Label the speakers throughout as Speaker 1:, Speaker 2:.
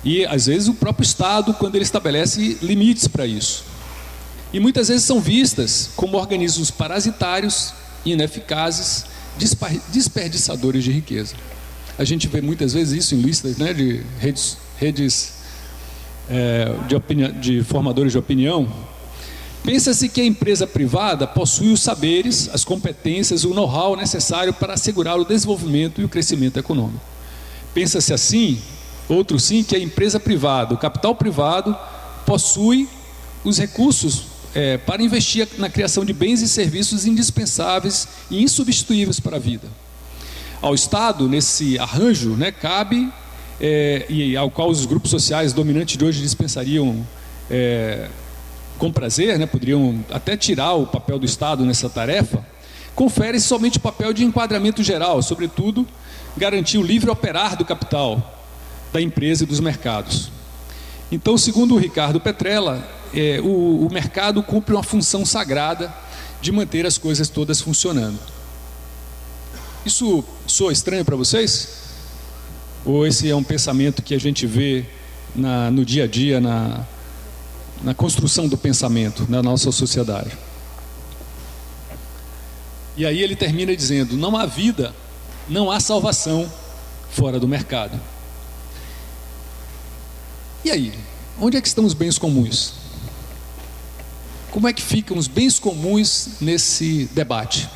Speaker 1: E, às vezes, o próprio Estado, quando ele estabelece limites para isso. E muitas vezes são vistas como organismos parasitários, ineficazes, desperdiçadores de riqueza. A gente vê muitas vezes isso em listas, né, de redes de formadores de opinião. Pensa-se que a empresa privada possui os saberes, as competências, o know-how necessário para assegurar o desenvolvimento e o crescimento econômico. Pensa-se assim, outro sim, que a empresa privada, o capital privado, possui os recursos para investir na criação de bens e serviços indispensáveis e insubstituíveis para a vida. Ao Estado, nesse arranjo, né, cabe, e ao qual os grupos sociais dominantes de hoje dispensariam com prazer, né, poderiam até tirar o papel do Estado nessa tarefa, confere-se somente o papel de enquadramento geral, sobretudo, garantir o livre operar do capital, da empresa e dos mercados. Então, segundo o Ricardo Petrella, o mercado cumpre uma função sagrada de manter as coisas todas funcionando. Isso soa estranho para vocês? Ou esse é um pensamento que a gente vê no dia a dia, na construção do pensamento na nossa sociedade? E aí ele termina dizendo: não há vida, não há salvação fora do mercado. E aí, onde é que estão os bens comuns? Como é que ficam os bens comuns nesse debate?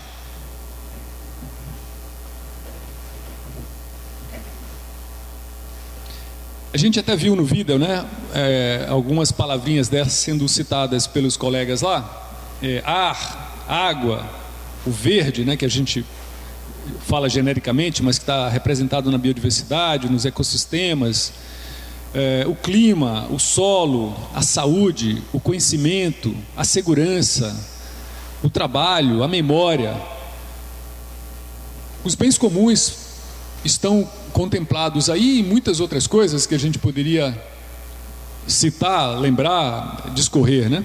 Speaker 1: A gente até viu no vídeo, né, algumas palavrinhas dessas sendo citadas pelos colegas lá. Ar, água, o verde, né, que a gente fala genericamente, mas que está representado na biodiversidade, nos ecossistemas, o clima, o solo, a saúde, o conhecimento, a segurança, o trabalho, a memória. Os bens comuns estão contemplados aí e muitas outras coisas que a gente poderia citar, lembrar, discorrer, né?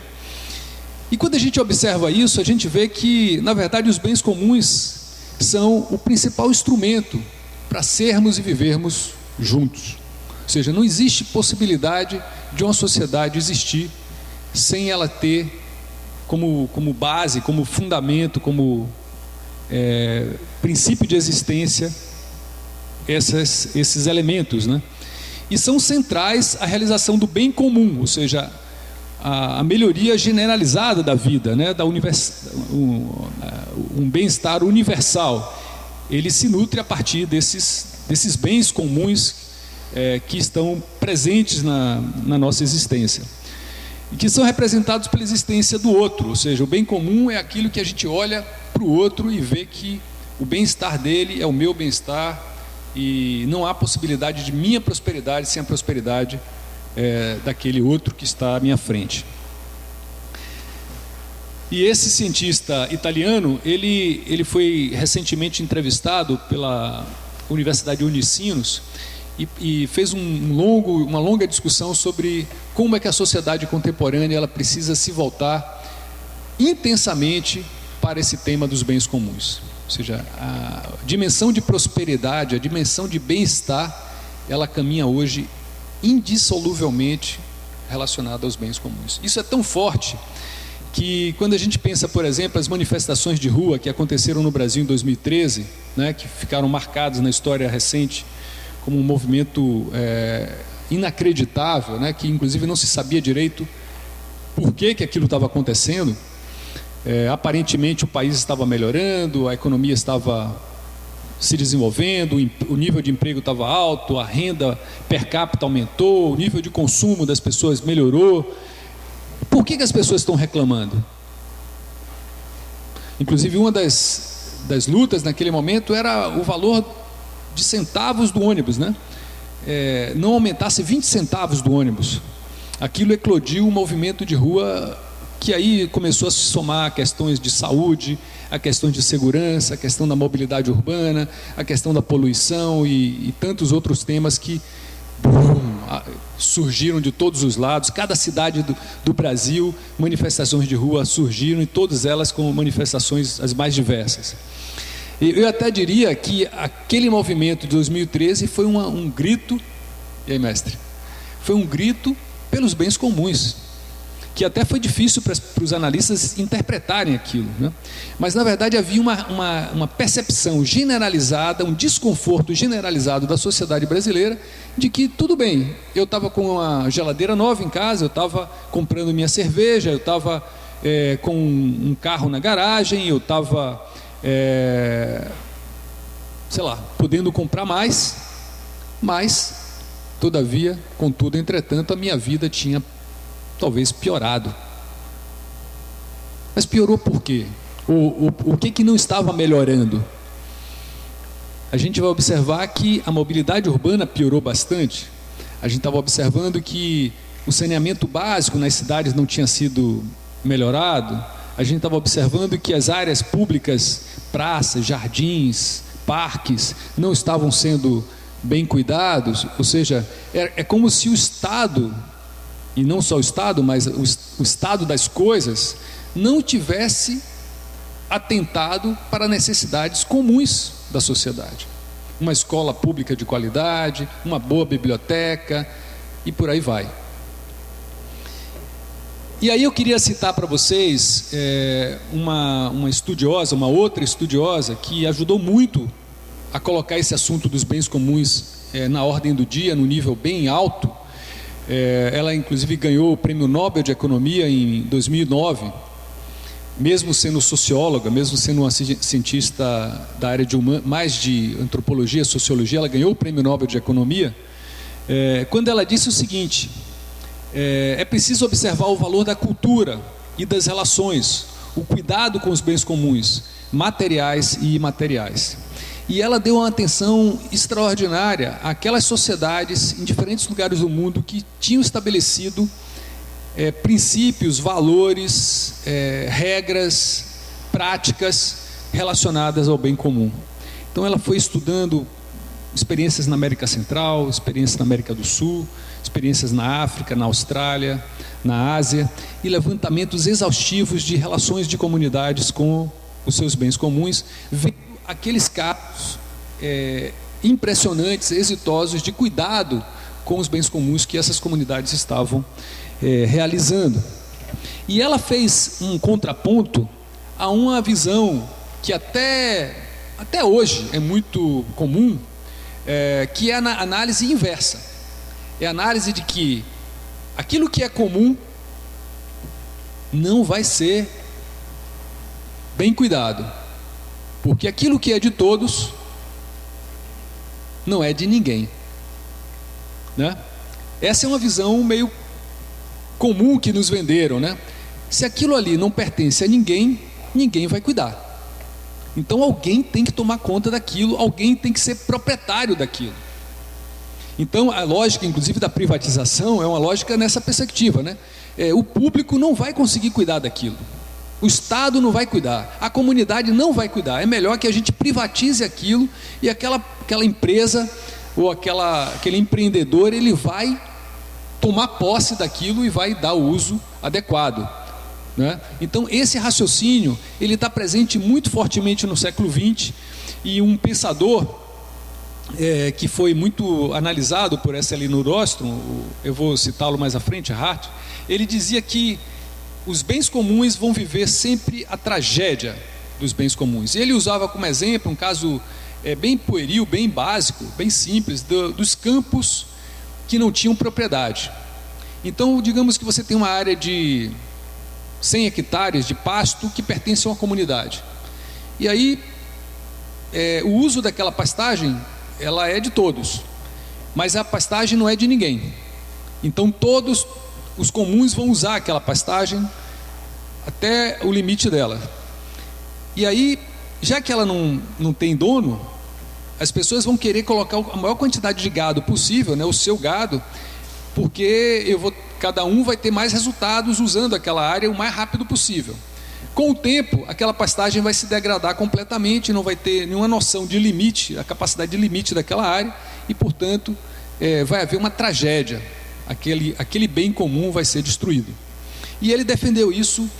Speaker 1: E quando a gente observa isso, a gente vê que, na verdade, os bens comuns são o principal instrumento para sermos e vivermos juntos. Ou seja, não existe possibilidade de uma sociedade existir sem ela ter como base, como fundamento, como princípio de existência esses elementos, né? E são centrais à realização do bem comum, ou seja, a melhoria generalizada da vida, né? Um bem-estar universal. Ele se nutre a partir desses bens comuns que estão presentes na nossa existência, e que são representados pela existência do outro. Ou seja, o bem comum é aquilo que a gente olha para o outro e vê que o bem-estar dele é o meu bem-estar, e não há possibilidade de minha prosperidade sem a prosperidade daquele outro que está à minha frente. E esse cientista italiano, ele foi recentemente entrevistado pela Universidade de Unicinos e fez uma longa discussão sobre como é que a sociedade contemporânea ela precisa se voltar intensamente para esse tema dos bens comuns. Ou seja, a dimensão de prosperidade, a dimensão de bem-estar, ela caminha hoje indissoluvelmente relacionada aos bens comuns. Isso é tão forte que quando a gente pensa, por exemplo, as manifestações de rua que aconteceram no Brasil em 2013, né, que ficaram marcadas na história recente como um movimento inacreditável, né, que inclusive não se sabia direito por que aquilo estava acontecendo. Aparentemente o país estava melhorando, a economia estava se desenvolvendo, o nível de emprego estava alto, a renda per capita aumentou, o nível de consumo das pessoas melhorou. Por que as pessoas estão reclamando? Inclusive uma das lutas naquele momento era o valor de centavos do ônibus, né? Não aumentasse 20 centavos do ônibus. Aquilo eclodiu um movimento de rua que aí começou a se somar a questões de saúde, a questões de segurança, a questão da mobilidade urbana, a questão da poluição e tantos outros temas que surgiram de todos os lados. Cada cidade do Brasil, manifestações de rua surgiram, e todas elas com manifestações as mais diversas. Eu até diria que aquele movimento de 2013 foi um grito, e aí, mestre? foi um grito pelos bens comuns, que até foi difícil para os analistas interpretarem aquilo, né? Mas na verdade havia uma percepção generalizada, um desconforto generalizado da sociedade brasileira de que tudo bem, eu estava com uma geladeira nova em casa, eu estava comprando minha cerveja, eu estava com um carro na garagem, eu estava sei lá, podendo comprar mais, mas todavia, contudo, entretanto, a minha vida tinha talvez piorado. Mas piorou por quê? O que não estava melhorando? A gente vai observar que a mobilidade urbana piorou bastante. A gente estava observando que o saneamento básico nas cidades não tinha sido melhorado. A gente estava observando que as áreas públicas, praças, jardins, parques, não estavam sendo bem cuidados. Ou seja, é como se o Estado, e não só o Estado, mas o estado das coisas, não tivesse atentado para necessidades comuns da sociedade. Uma escola pública de qualidade, uma boa biblioteca e por aí vai. E aí eu queria citar para vocês uma estudiosa, uma outra estudiosa que ajudou muito a colocar esse assunto dos bens comuns na ordem do dia, no nível bem alto. Ela inclusive ganhou o Prêmio Nobel de Economia em 2009, mesmo sendo socióloga, mesmo sendo uma cientista da área mais de antropologia, sociologia, ela ganhou o Prêmio Nobel de Economia, quando ela disse o seguinte: é preciso observar o valor da cultura e das relações, o cuidado com os bens comuns, materiais e imateriais. E ela deu uma atenção extraordinária àquelas sociedades em diferentes lugares do mundo que tinham estabelecido princípios, valores, regras, práticas relacionadas ao bem comum. Então ela foi estudando experiências na América Central, experiências na América do Sul, experiências na África, na Austrália, na Ásia, e levantamentos exaustivos de relações de comunidades com os seus bens comuns, vendo aqueles casos impressionantes, exitosos de cuidado com os bens comuns que essas comunidades estavam realizando. E ela fez um contraponto a uma visão que até hoje é muito comum, que é a análise inversa. É a análise de que aquilo que é comum não vai ser bem cuidado, porque aquilo que é de todos não é de ninguém, né? Essa é uma visão meio comum que nos venderam, né? Se aquilo ali não pertence a ninguém, ninguém vai cuidar. Então alguém tem que tomar conta daquilo, alguém tem que ser proprietário daquilo. Então a lógica, inclusive, da privatização é uma lógica nessa perspectiva, né? O público não vai conseguir cuidar daquilo. O Estado não vai cuidar, a comunidade não vai cuidar. É melhor que a gente privatize aquilo e aquela empresa ou aquele empreendedor, ele vai tomar posse daquilo e vai dar o uso adequado, né? Então esse raciocínio ele está presente muito fortemente no século XX, e um pensador que foi muito analisado por essa Elinor Ostrom, eu vou citá-lo mais à frente, Hart, ele dizia que os bens comuns vão viver sempre a tragédia dos bens comuns. Ele usava como exemplo um caso bem pueril, bem básico, bem simples, dos campos que não tinham propriedade. Então, digamos que você tem uma área de 100 hectares de pasto que pertence a uma comunidade. E aí, o uso daquela pastagem, ela é de todos, mas a pastagem não é de ninguém. Então, todos os comuns vão usar aquela pastagem até o limite dela. E aí, já que ela não tem dono, as pessoas vão querer colocar a maior quantidade de gado possível, né, o seu gado, porque cada um vai ter mais resultados usando aquela área o mais rápido possível. Com o tempo, aquela pastagem vai se degradar completamente, não vai ter nenhuma noção de limite, a capacidade de limite daquela área, e portanto vai haver uma tragédia. Aquele bem comum vai ser destruído. E ele defendeu isso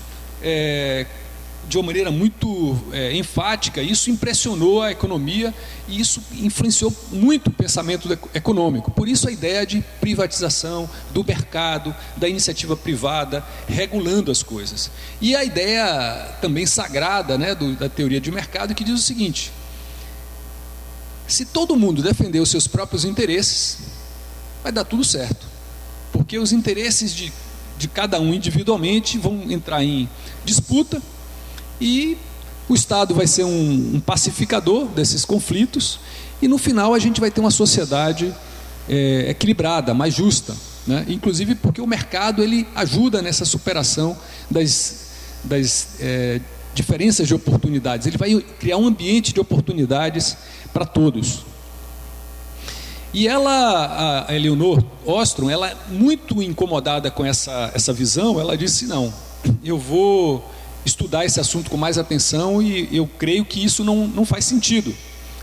Speaker 1: de uma maneira muito enfática. Isso impressionou a economia e isso influenciou muito o pensamento econômico. Por isso a ideia de privatização do mercado, da iniciativa privada, regulando as coisas. E a ideia também sagrada, né, da teoria de mercado, que diz o seguinte: se todo mundo defender os seus próprios interesses, vai dar tudo certo, porque os interesses de cada um individualmente vão entrar em disputa e o Estado vai ser um pacificador desses conflitos e no final a gente vai ter uma sociedade equilibrada, mais justa, né? Inclusive porque o mercado ele ajuda nessa superação das diferenças de oportunidades. Ele vai criar um ambiente de oportunidades para todos. E ela, a Elinor Ostrom, ela muito incomodada com essa visão, ela disse: não, eu vou estudar esse assunto com mais atenção e eu creio que isso não faz sentido.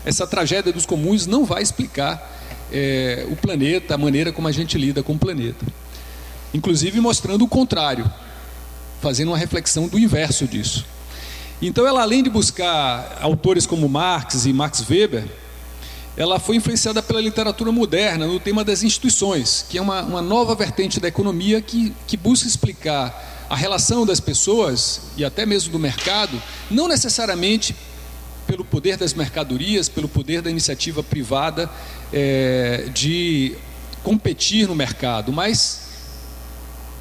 Speaker 1: Essa tragédia dos comuns não vai explicar o planeta, a maneira como a gente lida com o planeta. Inclusive mostrando o contrário, fazendo uma reflexão do inverso disso. Então ela, além de buscar autores como Marx e Max Weber, ela foi influenciada pela literatura moderna no tema das instituições, que é uma nova vertente da economia que busca explicar a relação das pessoas e até mesmo do mercado, não necessariamente pelo poder das mercadorias, pelo poder da iniciativa privada de competir no mercado, mas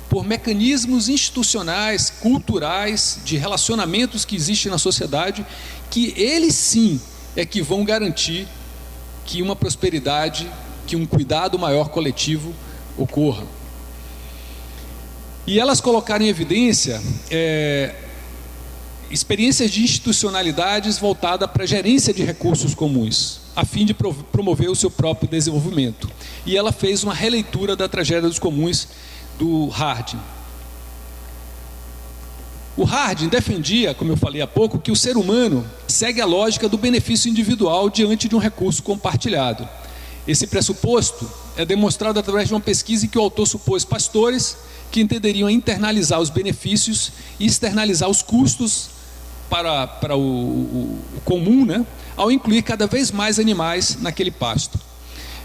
Speaker 1: por mecanismos institucionais, culturais, de relacionamentos que existem na sociedade, que eles sim é que vão garantir que uma prosperidade, que um cuidado maior coletivo ocorra. E elas colocaram em evidência experiências de institucionalidades voltadas para a gerência de recursos comuns, a fim de promover o seu próprio desenvolvimento. E ela fez uma releitura da tragédia dos comuns do Harding. O Harding defendia, como eu falei há pouco, que o ser humano segue a lógica do benefício individual diante de um recurso compartilhado. Esse pressuposto é demonstrado através de uma pesquisa em que o autor supôs pastores que entenderiam internalizar os benefícios e externalizar os custos para o comum, né, ao incluir cada vez mais animais naquele pasto.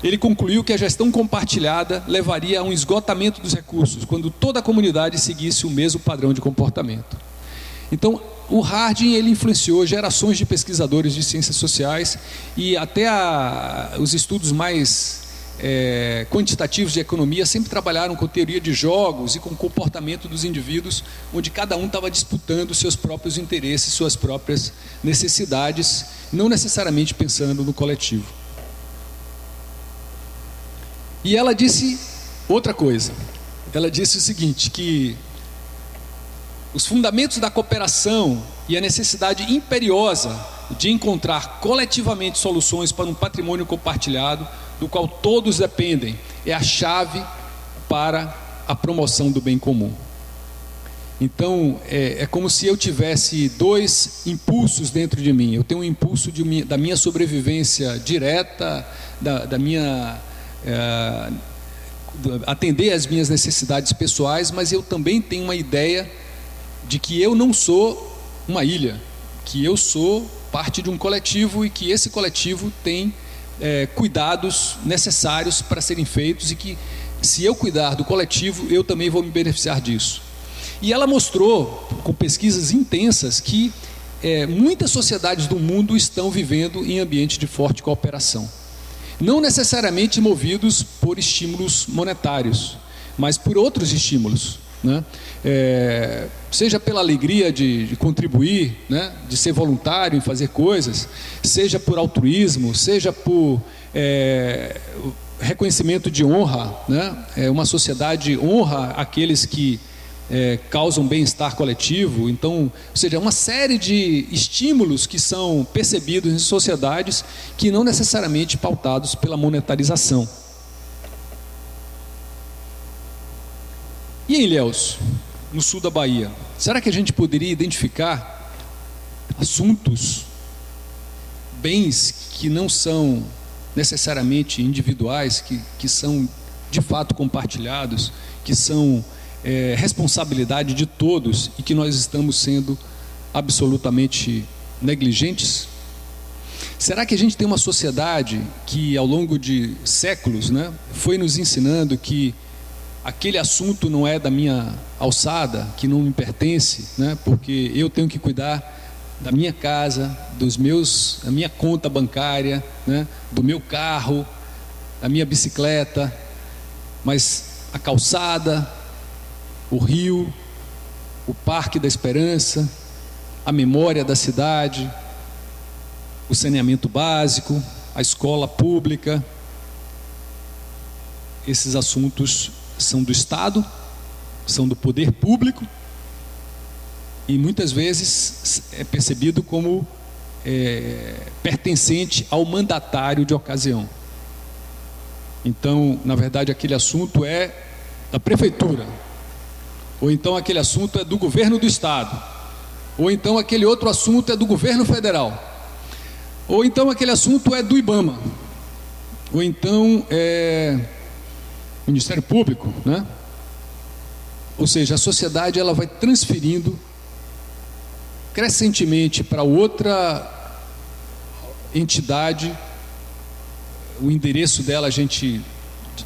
Speaker 1: Ele concluiu que a gestão compartilhada levaria a um esgotamento dos recursos, quando toda a comunidade seguisse o mesmo padrão de comportamento. Então, o Harding ele influenciou gerações de pesquisadores de ciências sociais e até os estudos mais quantitativos de economia sempre trabalharam com teoria de jogos e com o comportamento dos indivíduos, onde cada um estava disputando seus próprios interesses, suas próprias necessidades, não necessariamente pensando no coletivo. E ela disse outra coisa. Ela disse o seguinte, que os fundamentos da cooperação e a necessidade imperiosa de encontrar coletivamente soluções para um patrimônio compartilhado, do qual todos dependem, é a chave para a promoção do bem comum. Então, é como se eu tivesse dois impulsos dentro de mim. Eu tenho um impulso da minha sobrevivência direta, da minha... atender às minhas necessidades pessoais, mas eu também tenho uma ideia de que eu não sou uma ilha, que eu sou parte de um coletivo e que esse coletivo tem cuidados necessários para serem feitos e que se eu cuidar do coletivo, eu também vou me beneficiar disso. E ela mostrou, com pesquisas intensas, que muitas sociedades do mundo estão vivendo em ambiente de forte cooperação. Não necessariamente movidos por estímulos monetários, mas por outros estímulos, né? Seja pela alegria de contribuir, né? De ser voluntário em fazer coisas, seja por altruísmo, seja por reconhecimento de honra, né? Uma sociedade honra aqueles que causam bem-estar coletivo. Então, ou seja, uma série de estímulos que são percebidos em sociedades que não necessariamente pautados pela monetarização. E em Ilhéus, no sul da Bahia, será que a gente poderia identificar assuntos, bens que não são necessariamente individuais, que são de fato compartilhados, que são responsabilidade de todos e que nós estamos sendo absolutamente negligentes? Será que a gente tem uma sociedade que ao longo de séculos, né, foi nos ensinando que aquele assunto não é da minha alçada, que não me pertence, né, porque eu tenho que cuidar da minha casa, da minha conta bancária, né, do meu carro, da minha bicicleta, mas a calçada, o rio, o Parque da Esperança, a memória da cidade, o saneamento básico, a escola pública, esses assuntos são do Estado, são do poder público, e muitas vezes é percebido como pertencente ao mandatário de ocasião. Então, na verdade, aquele assunto é da prefeitura, ou então aquele assunto é do governo do estado, ou então aquele outro assunto é do governo federal, ou então aquele assunto é do IBAMA, ou então é Ministério Público, né? Ou seja, a sociedade ela vai transferindo crescentemente para outra entidade o endereço dela. A gente,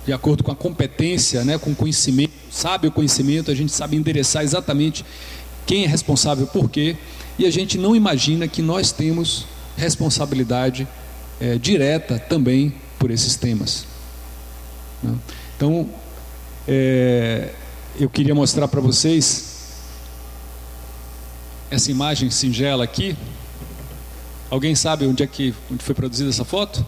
Speaker 1: de acordo com a competência, né, com o conhecimento, sabe o conhecimento, a gente sabe endereçar exatamente quem é responsável por quê, e a gente não imagina que nós temos responsabilidade direta também por esses temas, né? Então, eu queria mostrar para vocês essa imagem singela aqui. Alguém sabe onde foi produzida essa foto?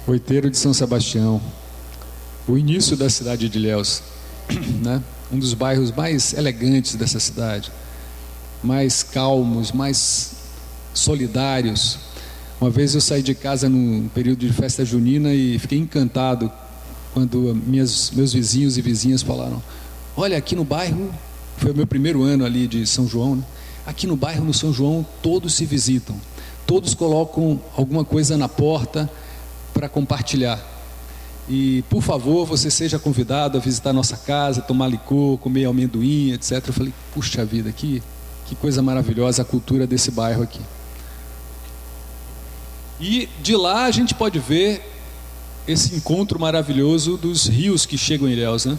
Speaker 1: Outeiro de São Sebastião, o início da cidade de Ilhéus, né? Um dos bairros mais elegantes dessa cidade, mais calmos, mais solidários. Uma vez eu saí de casa num período de festa junina e fiquei encantado quando meus vizinhos e vizinhas falaram: olha, aqui no bairro, foi o meu primeiro ano ali de São João, né? Aqui no bairro, no São João, todos se visitam, todos colocam alguma coisa na porta para compartilhar. E, por favor, você seja convidado a visitar nossa casa, tomar licor, comer amendoim, etc. Eu falei: puxa vida, que coisa maravilhosa a cultura desse bairro aqui. E de lá a gente pode ver esse encontro maravilhoso dos rios que chegam em Ilhéus, né?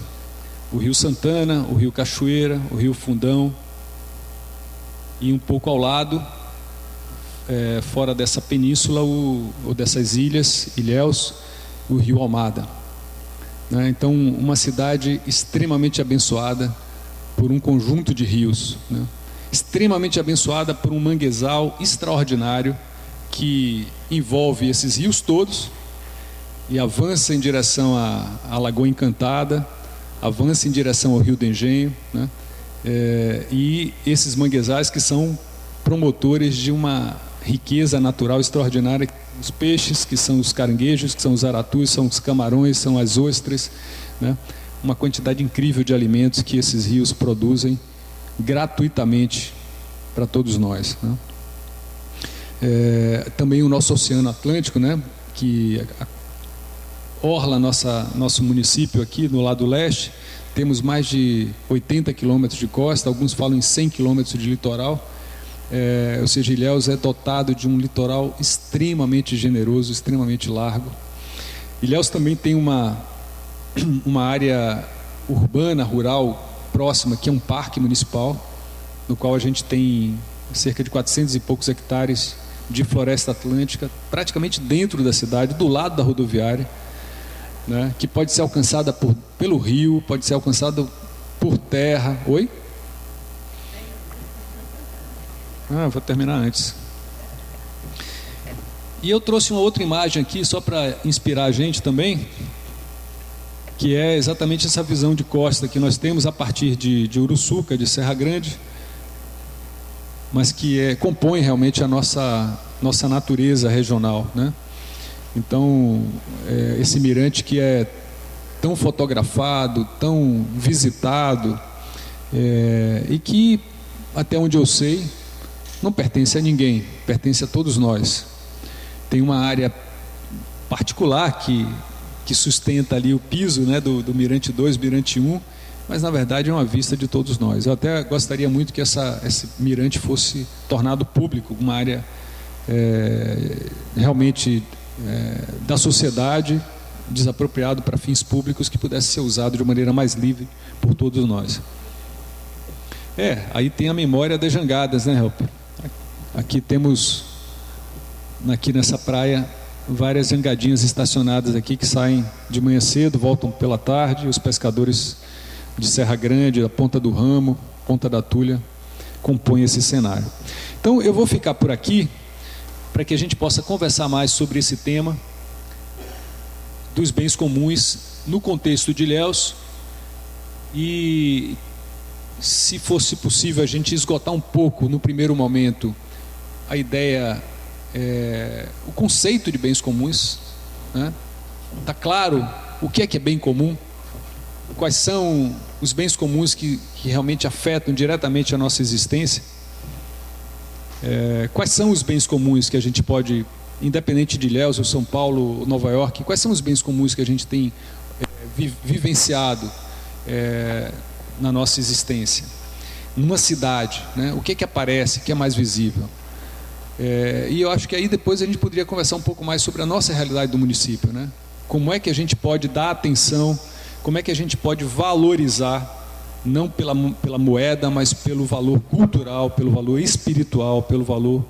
Speaker 1: O Rio Santana, o Rio Cachoeira, o Rio Fundão, e um pouco ao lado, fora dessa península ou dessas ilhas, Ilhéus, o Rio Almada, né? Então, uma cidade extremamente abençoada por um conjunto de rios, né? Extremamente abençoada por um manguezal extraordinário que envolve esses rios todos e avança em direção à Lagoa Encantada, avança em direção ao Rio do Engenho, né? E esses manguezais que são promotores de uma riqueza natural extraordinária, os peixes, que são os caranguejos, que são os aratus, são os camarões, são as ostras, né? Uma quantidade incrível de alimentos que esses rios produzem gratuitamente para todos nós, né? Também o nosso Oceano Atlântico, né, que orla nosso município aqui no lado leste. Temos mais de 80 quilômetros de costa, alguns falam em 100 quilômetros de litoral. Ou seja, Ilhéus é dotado de um litoral extremamente generoso, extremamente largo. Ilhéus também tem uma área urbana, rural, próxima, que é um parque municipal, no qual a gente tem cerca de 400 e poucos hectares de floresta atlântica, praticamente dentro da cidade, do lado da rodoviária, né, que pode ser alcançada pelo rio, pode ser alcançada por terra. Oi? Vou terminar antes. E eu trouxe uma outra imagem aqui, só para inspirar a gente também, que é exatamente essa visão de costa que nós temos a partir de Uruçuca, de Serra Grande, mas que compõe realmente a nossa natureza regional, né? Então, esse mirante que é tão fotografado, tão visitado, e que, até onde eu sei, não pertence a ninguém, pertence a todos nós. Tem uma área particular que sustenta ali o piso, né, do Mirante 2, Mirante 1, mas na verdade é uma vista de todos nós. Eu até gostaria muito que esse mirante fosse tornado público, uma área realmente da sociedade, desapropriado para fins públicos, que pudesse ser usado de maneira mais livre por todos nós. Aí tem a memória das jangadas, né, Helper? Aqui temos, aqui nessa praia, várias jangadinhas estacionadas aqui, que saem de manhã cedo, voltam pela tarde. Os pescadores de Serra Grande, a Ponta do Ramo, Ponta da Tulha, compõem esse cenário. Então eu vou ficar por aqui, para que a gente possa conversar mais sobre esse tema dos bens comuns no contexto de Ilhéus, e se fosse possível a gente esgotar um pouco no primeiro momento a ideia, o conceito de bens comuns, né? Tá claro o que é bem comum, quais são os bens comuns que realmente afetam diretamente a nossa existência, quais são os bens comuns que a gente pode, independente de Ilhéus ou São Paulo ou Nova York, quais são os bens comuns que a gente tem vivenciado na nossa existência, numa cidade, né? O que aparece, o que é mais visível, e eu acho que aí depois a gente poderia conversar um pouco mais sobre a nossa realidade do município, né? Como é que a gente pode dar atenção, como é que a gente pode valorizar, não pela moeda, mas pelo valor cultural, pelo valor espiritual, pelo valor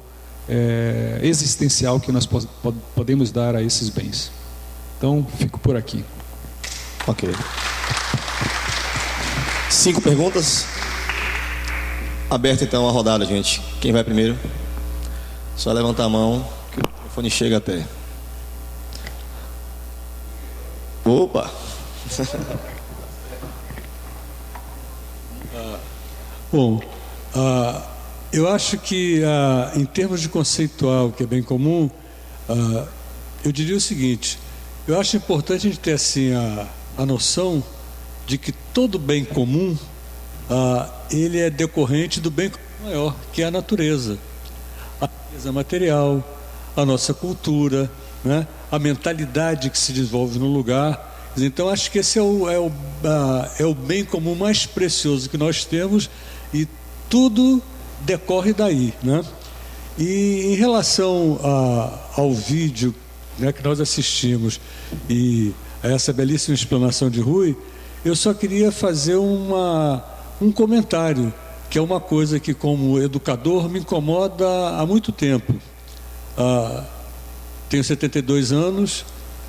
Speaker 1: existencial que nós podemos dar a esses bens. Então, fico por aqui.
Speaker 2: Ok. 5 perguntas. Aberta então a rodada, gente. Quem vai primeiro? Só levantar a mão que o microfone chega até. Opa!
Speaker 3: Bom, eu acho que em termos de conceitual, que é bem comum, eu diria o seguinte: eu acho importante a gente ter assim a noção de que todo bem comum ele é decorrente do bem maior, que é a natureza material, a nossa cultura, né? A mentalidade que se desenvolve no lugar. Então acho que esse é o bem comum mais precioso que nós temos, e tudo decorre daí, né? E em relação ao vídeo, né, que nós assistimos, e a essa belíssima explanação de Rui, eu só queria fazer um comentário, que é uma coisa que, como educador, me incomoda há muito tempo. Tenho 72 anos.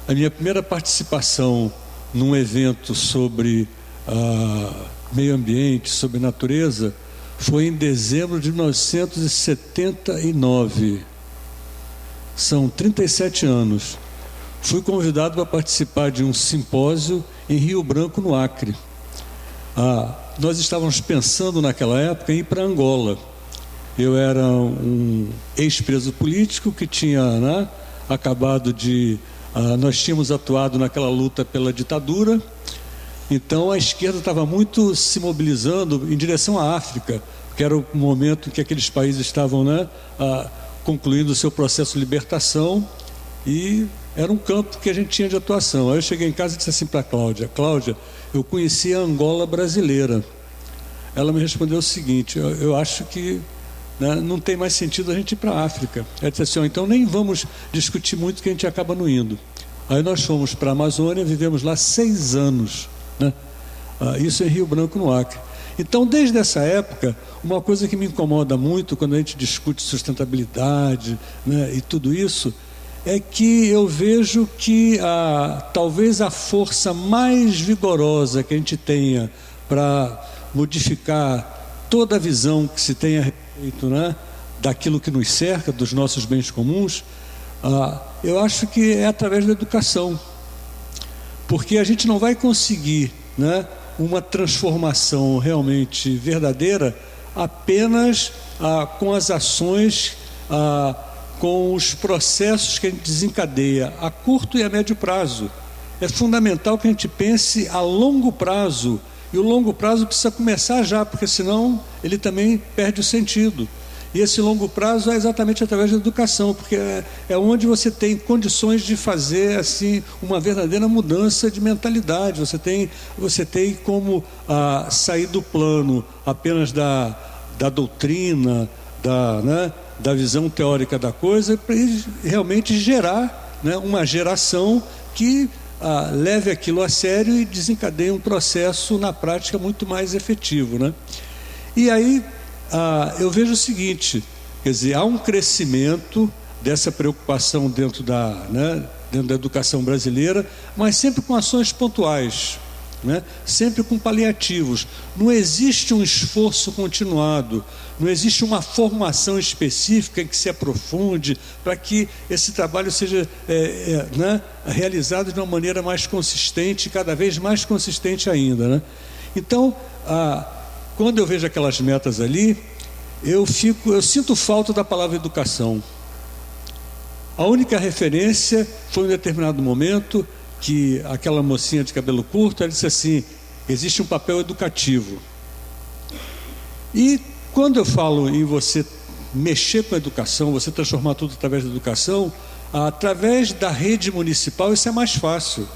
Speaker 3: A minha primeira participação num evento sobre meio ambiente, sobre natureza, foi em dezembro de 1979. São 37 anos. Fui convidado para participar de um simpósio em Rio Branco, no Acre. Nós estávamos pensando naquela época em ir para Angola. Eu era um ex-preso político que tinha, né, acabado de... nós tínhamos atuado naquela luta pela ditadura, então a esquerda estava muito se mobilizando em direção à África, que era o momento em que aqueles países estavam, né, concluindo o seu processo de libertação, e era um campo que a gente tinha de atuação. Aí eu cheguei em casa e disse assim para a Cláudia: Cláudia, eu conheci a Angola brasileira. Ela me respondeu o seguinte: eu acho que, né, não tem mais sentido a gente ir para a África. Ela disse assim: então nem vamos discutir muito, que a gente acaba não indo. Aí nós fomos para a Amazônia, vivemos lá 6 anos, né? Isso em Rio Branco, no Acre. Então, desde essa época, uma coisa que me incomoda muito quando a gente discute sustentabilidade, né, e tudo isso, é que eu vejo que talvez a força mais vigorosa que a gente tenha para modificar toda a visão que se tem a respeito, né, daquilo que nos cerca, dos nossos bens comuns, eu acho que é através da educação, porque a gente não vai conseguir, né, uma transformação realmente verdadeira apenas com as ações, com os processos que a gente desencadeia a curto e a médio prazo. É fundamental que a gente pense a longo prazo, e o longo prazo precisa começar já, porque senão ele também perde o sentido. E esse longo prazo é exatamente através da educação, porque é onde você tem condições de fazer assim uma verdadeira mudança de mentalidade. Você tem como sair do plano apenas da doutrina, da visão teórica da coisa, para realmente gerar, né, uma geração que leve aquilo a sério e desencadeie um processo na prática muito mais efetivo, né? E aí eu vejo o seguinte, quer dizer, há um crescimento dessa preocupação dentro da educação brasileira, mas sempre com ações pontuais, né? Sempre com paliativos. Não existe um esforço continuado, não existe uma formação específica que se aprofunde para que esse trabalho seja realizado de uma maneira mais consistente, cada vez mais consistente ainda, né? Então, quando eu vejo aquelas metas ali, eu sinto falta da palavra educação. A única referência foi em um determinado momento que aquela mocinha de cabelo curto, ela disse assim: existe um papel educativo. E quando eu falo em você mexer com a educação, você transformar tudo através da educação, através da rede municipal, isso é mais fácil.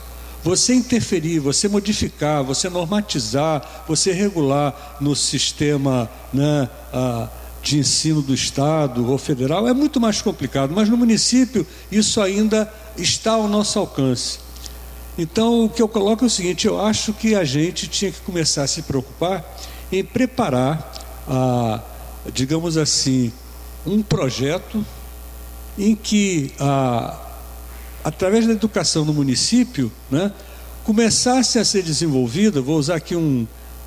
Speaker 3: Você interferir, você modificar, você normatizar, você regular no sistema, né, de ensino do Estado ou federal é muito mais complicado, mas no município isso ainda está ao nosso alcance. Então o que eu coloco é o seguinte: eu acho que a gente tinha que começar a se preocupar em preparar, digamos assim, um projeto em que através da educação no município, né, começasse a ser desenvolvida. Vou usar aqui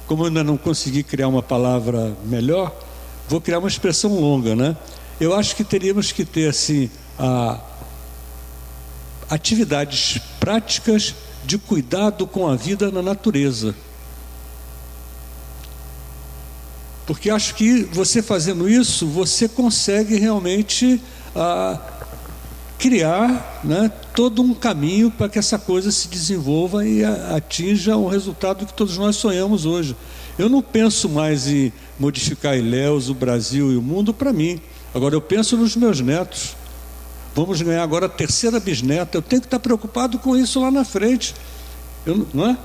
Speaker 3: como eu ainda não consegui criar uma palavra melhor, vou criar uma expressão longa, né? Eu acho que teríamos que ter assim atividades práticas de cuidado com a vida na natureza, porque acho que você fazendo isso, você consegue realmente criar, né, todo um caminho para que essa coisa se desenvolva e atinja o resultado que todos nós sonhamos hoje. Eu não penso mais em modificar Ilhéus, o Brasil e o mundo para mim. Agora eu penso nos meus netos. Vamos ganhar agora a 3ª bisneta. Eu tenho que estar preocupado com isso lá na frente. Não é?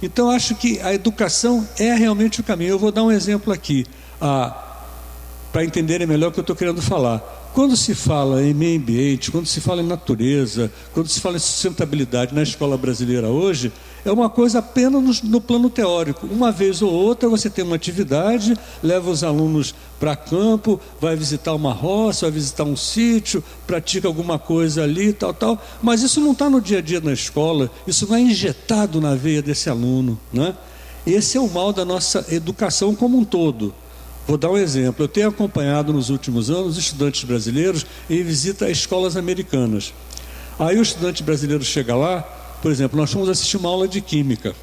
Speaker 3: Então acho que a educação é realmente o caminho. Eu vou dar um exemplo aqui, para entenderem melhor o que eu estou querendo falar. Quando se fala em meio ambiente, quando se fala em natureza, quando se fala em sustentabilidade na escola brasileira hoje, é uma coisa apenas no plano teórico. Uma vez ou outra você tem uma atividade, leva os alunos para campo, vai visitar uma roça, vai visitar um sítio, pratica alguma coisa ali, tal, mas isso não está no dia a dia na escola, isso não é injetado na veia desse aluno, né? Esse é o mal da nossa educação como um todo. Vou dar um exemplo. Eu tenho acompanhado nos últimos anos estudantes brasileiros em visita a escolas americanas. Aí o estudante brasileiro chega lá, por exemplo, nós fomos assistir uma aula de química.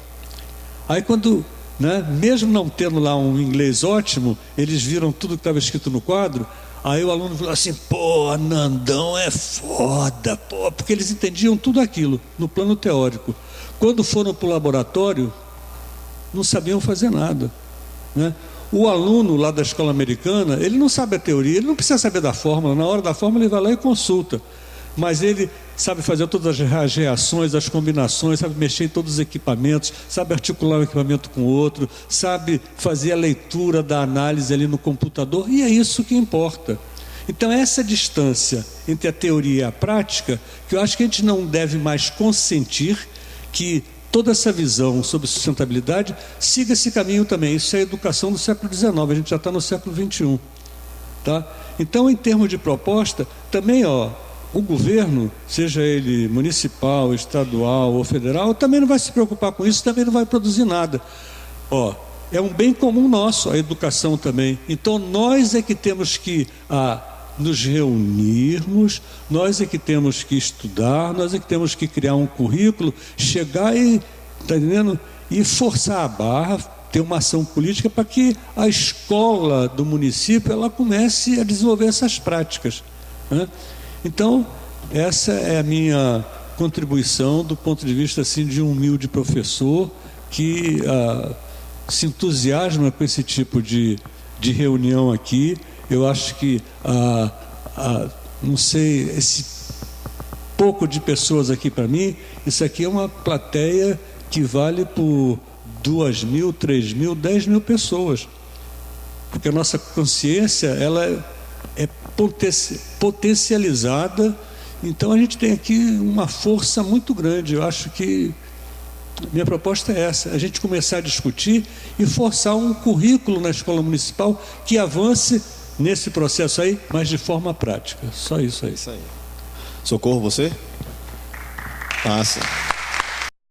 Speaker 3: Aí quando, né, mesmo não tendo lá um inglês ótimo, eles viram tudo que estava escrito no quadro. Aí o aluno falou assim: pô, Nandão é foda, pô, porque eles entendiam tudo aquilo no plano teórico. Quando foram para o laboratório, não sabiam fazer nada, né? O aluno lá da escola americana, ele não sabe a teoria, ele não precisa saber da fórmula. Na hora da fórmula ele vai lá e consulta, mas ele sabe fazer todas as reações, as combinações, sabe mexer em todos os equipamentos, sabe articular um equipamento com o outro, sabe fazer a leitura da análise ali no computador, e é isso que importa. Então essa distância entre a teoria e a prática, que eu acho que a gente não deve mais consentir que toda essa visão sobre sustentabilidade siga esse caminho também. Isso é a educação do século XIX, a gente já está no século XXI, tá? Então, em termos de proposta, também, o governo, seja ele municipal, estadual ou federal, também não vai se preocupar com isso, também não vai produzir nada. É um bem comum nosso, a educação também. Então, nós é que temos que nos reunirmos, nós é que temos que estudar, nós é que temos que criar um currículo, chegar e, tá entendendo? E forçar a barra, ter uma ação política para que a escola do município ela comece a desenvolver essas práticas, né? Então, essa é a minha contribuição do ponto de vista assim, de um humilde professor que se entusiasma com esse tipo de de reunião aqui. Eu acho que, não sei, esse pouco de pessoas aqui para mim, isso aqui é uma plateia que vale por 2.000, 3.000, 10.000 pessoas. Porque a nossa consciência, ela é potencializada. Então a gente tem aqui uma força muito grande. Eu acho que minha proposta é essa, a gente começar a discutir e forçar um currículo na escola municipal que avance nesse processo aí, mas de forma prática. Só isso aí.
Speaker 2: Isso aí. Socorro, você? Passa.